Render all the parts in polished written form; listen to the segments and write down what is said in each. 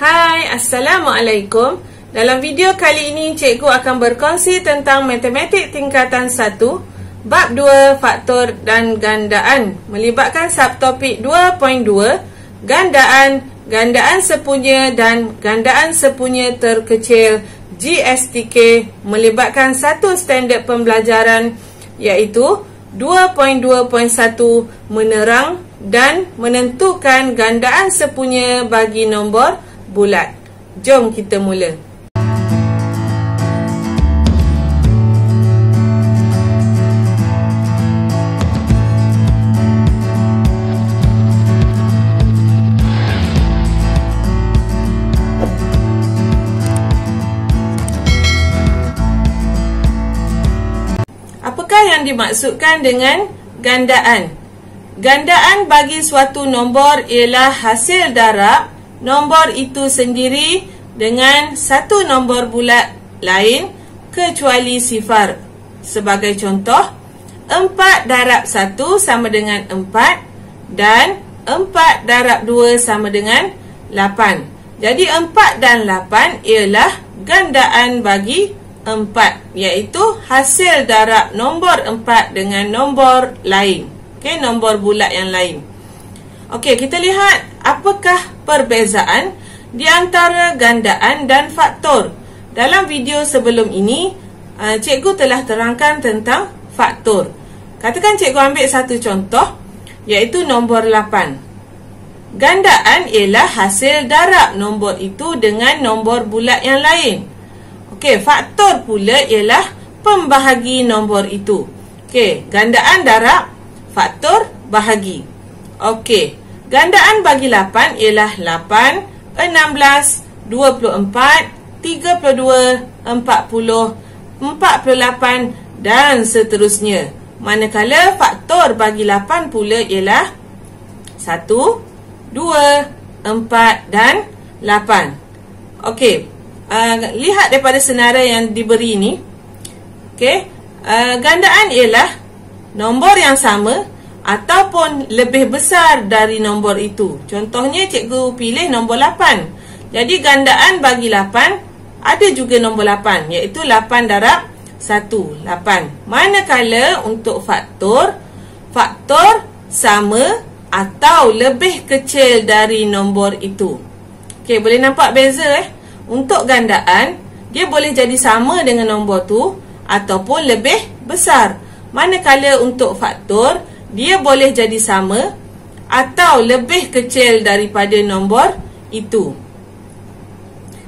Hai, Assalamualaikum. Dalam video kali ini, cikgu akan berkongsi tentang matematik tingkatan 1, bab 2, faktor dan gandaan, melibatkan subtopik 2.2, gandaan, gandaan sepunya dan gandaan sepunya terkecil GSTK, melibatkan satu standard pembelajaran iaitu 2.2.1 menerang dan menentukan gandaan sepunya bagi nombor bulat. Jom kita mula. Apakah yang dimaksudkan dengan gandaan? Gandaan bagi suatu nombor ialah hasil darab nombor itu sendiri dengan satu nombor bulat lain kecuali sifar. Sebagai contoh, 4 darab 1 sama dengan 4 dan 4 darab 2 sama dengan 8. Jadi 4 dan 8 ialah gandaan bagi 4, iaitu hasil darab nombor 4 dengan nombor lain. Okey, nombor bulat yang lain. Okey, kita lihat apakah perbezaan di antara gandaan dan faktor. Dalam video sebelum ini, cikgu telah terangkan tentang faktor. Katakan cikgu ambil satu contoh, iaitu nombor 8. Gandaan ialah hasil darab nombor itu dengan nombor bulat yang lain. Okey, faktor pula ialah pembahagi nombor itu. Okey, gandaan darab, faktor bahagi. Okey, gandaan bagi 8 ialah 8, 16, 24, 32, 40, 48 dan seterusnya. Manakala faktor bagi 8 pula ialah 1, 2, 4 dan 8. Okey, lihat daripada senarai yang diberi ini. Okey, gandaan ialah nombor yang sama ataupun lebih besar dari nombor itu. Contohnya cikgu pilih nombor 8. Jadi gandaan bagi 8 ada juga nombor 8, iaitu 8 darab 1, 8. Manakala untuk faktor sama atau lebih kecil dari nombor itu. Okey, boleh nampak beza Untuk gandaan, dia boleh jadi sama dengan nombor tu ataupun lebih besar. Manakala untuk faktor, dia boleh jadi sama atau lebih kecil daripada nombor itu.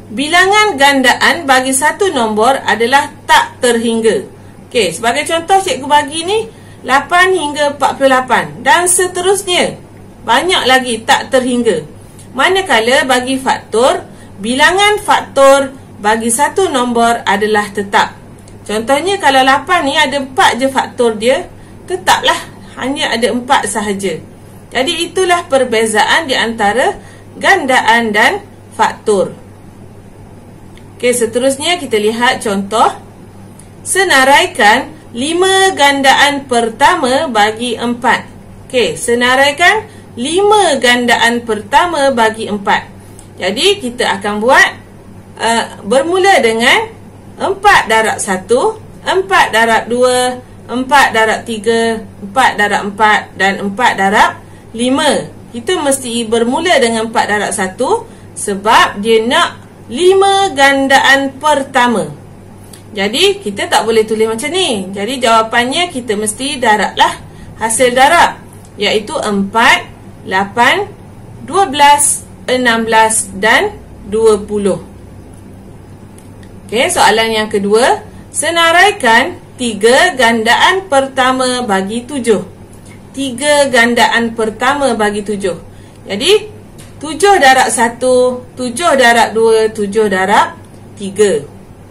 Bilangan gandaan bagi satu nombor adalah tak terhingga. Okey, sebagai contoh cikgu bagi ni 8 hingga 48 dan seterusnya. Banyak lagi tak terhingga. Manakala bagi faktor, bilangan faktor bagi satu nombor adalah tetap. Contohnya kalau 8 ni ada 4 je faktor dia, tetaplah hanya ada 4 sahaja. Jadi itulah perbezaan di antara gandaan dan faktor. Okey, seterusnya kita lihat contoh. Senaraikan 5 gandaan pertama bagi 4. Okey, senaraikan 5 gandaan pertama bagi 4. Jadi kita akan buat bermula dengan 4 darab 1, 4 darab 2, 4 darab 3, 4 darab 4 dan 4 darab 5. Kita mesti bermula dengan 4 darab 1 sebab dia nak 5 gandaan pertama. Jadi kita tak boleh tulis macam ni. Jadi jawapannya kita mesti darablah hasil darab, iaitu 4, 8, 12, 16 dan 20. Okey, soalan yang kedua. Senaraikan 3 gandaan pertama bagi 7. 3 gandaan pertama bagi 7. Jadi 7 darab 1, 7 darab 2, 7 darab 3.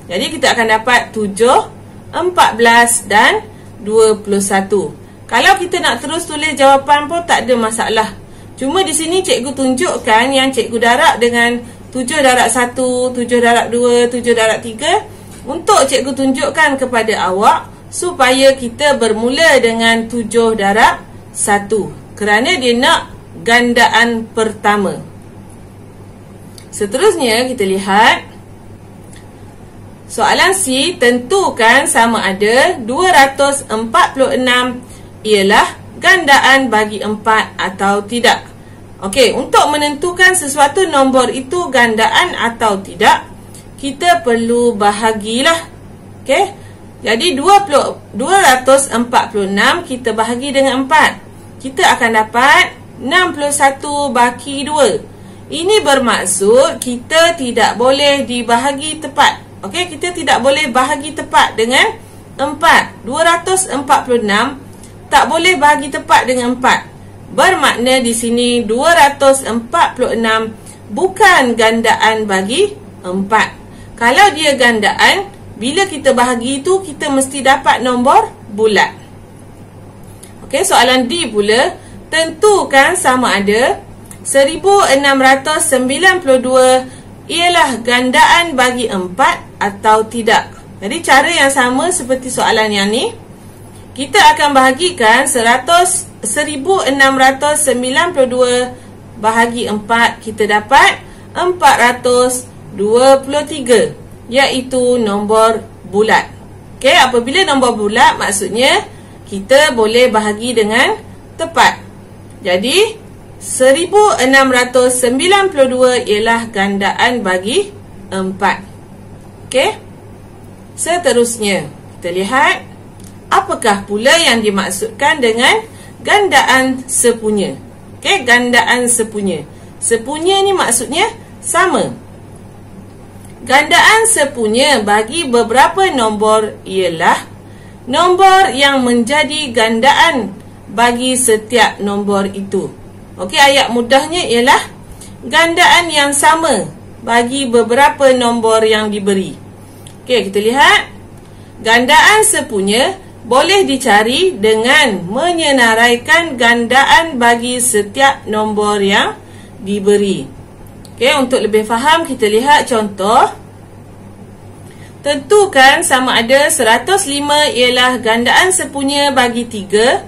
Jadi kita akan dapat 7, 14 dan 21. Kalau kita nak terus tulis jawapan pun tak ada masalah. Cuma di sini cikgu tunjukkan yang cikgu darab dengan 7 darab 1, 7 darab 2, 7 darab 3 untuk cikgu tunjukkan kepada awak supaya kita bermula dengan 7 darab 1 kerana dia nak gandaan pertama. Seterusnya kita lihat soalan C, tentukan sama ada 246 ialah gandaan bagi 4 atau tidak. Okey, untuk menentukan sesuatu nombor itu gandaan atau tidak, kita perlu bahagilah. Okey, jadi 246 kita bahagi dengan 4. Kita akan dapat 61 baki 2. Ini bermaksud kita tidak boleh dibahagi tepat. Okey, kita tidak boleh bahagi tepat dengan 4. 246 tak boleh bahagi tepat dengan 4. Bermakna di sini 246 bukan gandaan bagi 4. Kalau dia gandaan, bila kita bahagi itu kita mesti dapat nombor bulat. Okey, soalan D pula, tentukan sama ada 1692 ialah gandaan bagi 4 atau tidak. Jadi cara yang sama seperti soalan yang ni. Kita akan bahagikan 1692 bahagi 4, kita dapat 423, iaitu nombor bulat. Okey, apabila nombor bulat maksudnya kita boleh bahagi dengan tepat. Jadi 1692 ialah gandaan bagi 4. Okey. Seterusnya, kita lihat apakah pula yang dimaksudkan dengan gandaan sepunya. Okey, gandaan sepunya. Sepunya ni maksudnya sama. Gandaan sepunya bagi beberapa nombor ialah nombor yang menjadi gandaan bagi setiap nombor itu. Okey, ayat mudahnya ialah gandaan yang sama bagi beberapa nombor yang diberi. Okey, kita lihat. Gandaan sepunya boleh dicari dengan menyenaraikan gandaan bagi setiap nombor yang diberi. Okey, untuk lebih faham kita lihat contoh. Tentukan sama ada 105 ialah gandaan sepunya bagi 3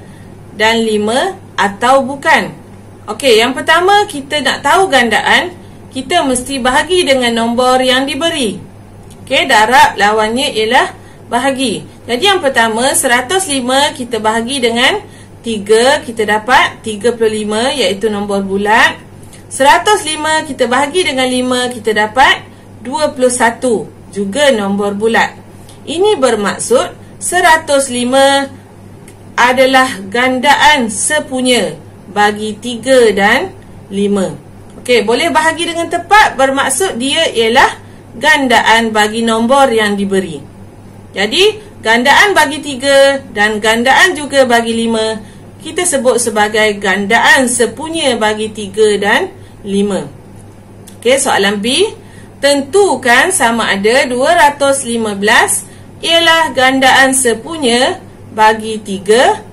dan 5 atau bukan. Okey, yang pertama kita nak tahu gandaan, kita mesti bahagi dengan nombor yang diberi. Okey, darab lawannya ialah bahagi. Jadi yang pertama 105 kita bahagi dengan 3, kita dapat 35, iaitu nombor bulat. 105 kita bahagi dengan 5, kita dapat 21, juga nombor bulat. Ini bermaksud 105 adalah gandaan sepunya bagi 3 dan 5. Okey, boleh bahagi dengan tepat bermaksud dia ialah gandaan bagi nombor yang diberi. Jadi, gandaan bagi 3 dan gandaan juga bagi 5 kita sebut sebagai gandaan sepunya bagi 3 dan 5. Okey, soalan B, tentukan sama ada 215 ialah gandaan sepunya bagi 3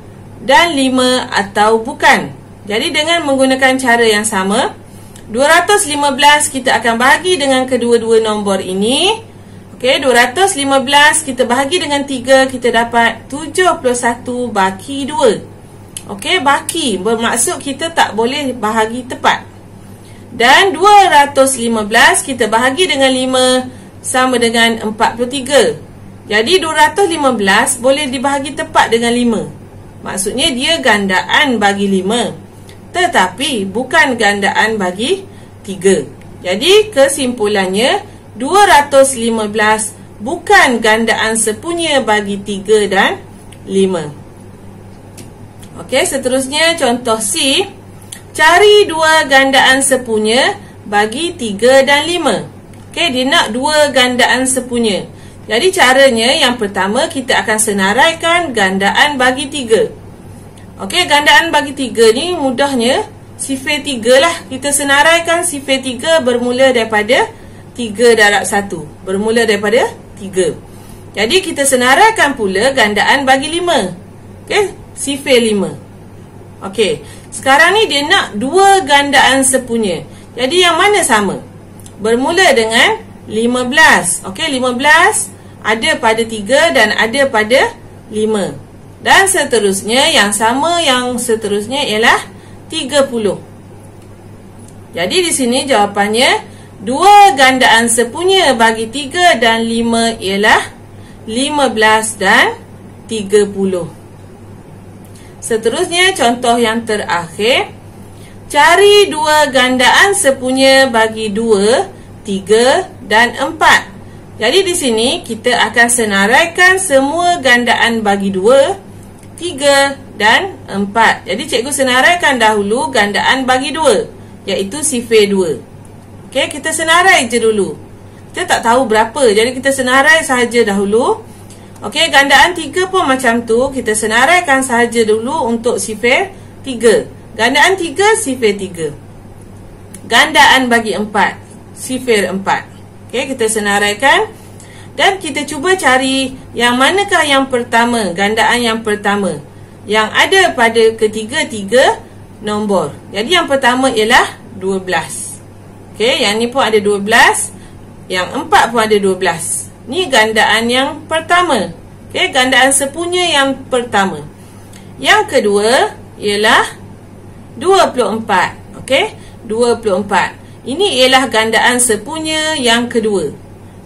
dan 5 atau bukan. Jadi dengan menggunakan cara yang sama, 215 kita akan bahagi dengan kedua-dua nombor ini. Okey, 215 kita bahagi dengan 3, kita dapat 71 baki 2. Okey, baki bermaksud kita tak boleh bahagi tepat. Dan 215 kita bahagi dengan 5 sama dengan 43. Jadi 215 boleh dibahagi tepat dengan 5. Maksudnya dia gandaan bagi 5. Tetapi bukan gandaan bagi 3. Jadi kesimpulannya 215 bukan gandaan sepunya bagi 3 dan 5. Okey, seterusnya contoh C. Cari dua gandaan sepunya bagi 3 dan 5. Okey, dia nak dua gandaan sepunya. Jadi caranya yang pertama kita akan senaraikan gandaan bagi 3. Okey, gandaan bagi 3 ni mudahnya sifar 3 lah. Kita senaraikan sifar 3 bermula daripada 3 darab 1. Bermula daripada 3. Jadi kita senaraikan pula gandaan bagi 5. Okey, sifar 5. Okey, sekarang ni dia nak dua gandaan sepunya. Jadi yang mana sama? Bermula dengan 15. Okey, 15 ada pada 3 dan ada pada 5. Dan seterusnya, yang sama yang seterusnya ialah 30. Jadi di sini jawapannya 2 gandaan sepunya bagi 3 dan 5 ialah 15 dan 30. Seterusnya, contoh yang terakhir. Cari 2 gandaan sepunya bagi 2, 3 dan 4. Jadi di sini kita akan senaraikan semua gandaan bagi 2, 3 dan 4. Jadi cikgu senaraikan dahulu gandaan bagi 2, iaitu sifir 2. Okey, kita senarai je dulu. Kita tak tahu berapa, jadi kita senarai sahaja dahulu. Okey, gandaan 3 pun macam tu. Kita senaraikan sahaja dulu untuk sifir 3. Gandaan 3, sifir 3. Gandaan bagi 4, sifir 4. Okey, kita senaraikan. Dan kita cuba cari yang manakah yang pertama, gandaan yang pertama, yang ada pada ketiga-tiga nombor. Jadi yang pertama ialah 12. Okey, yang ni pun ada 12. Yang 4 pun ada 12. Ni gandaan yang pertama. Okey, gandaan sepunya yang pertama. Yang kedua ialah 24. Okey, 24. Ini ialah gandaan sepunya yang kedua.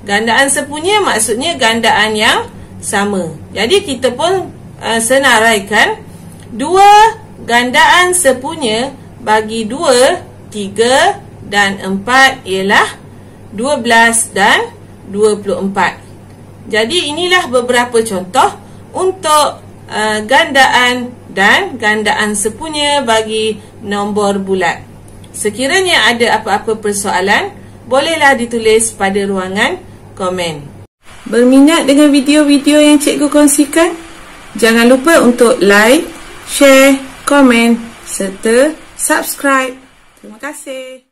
Gandaan sepunya maksudnya gandaan yang sama. Jadi kita pun senaraikan 2 gandaan sepunya bagi 2, 3 dan 4 ialah 12 dan 24. Jadi inilah beberapa contoh untuk gandaan dan gandaan sepunya bagi nombor bulat. Sekiranya ada apa-apa persoalan, bolehlah ditulis pada ruangan komen. Berminat dengan video-video yang cikgu kongsikan? Jangan lupa untuk like, share, komen serta subscribe. Terima kasih.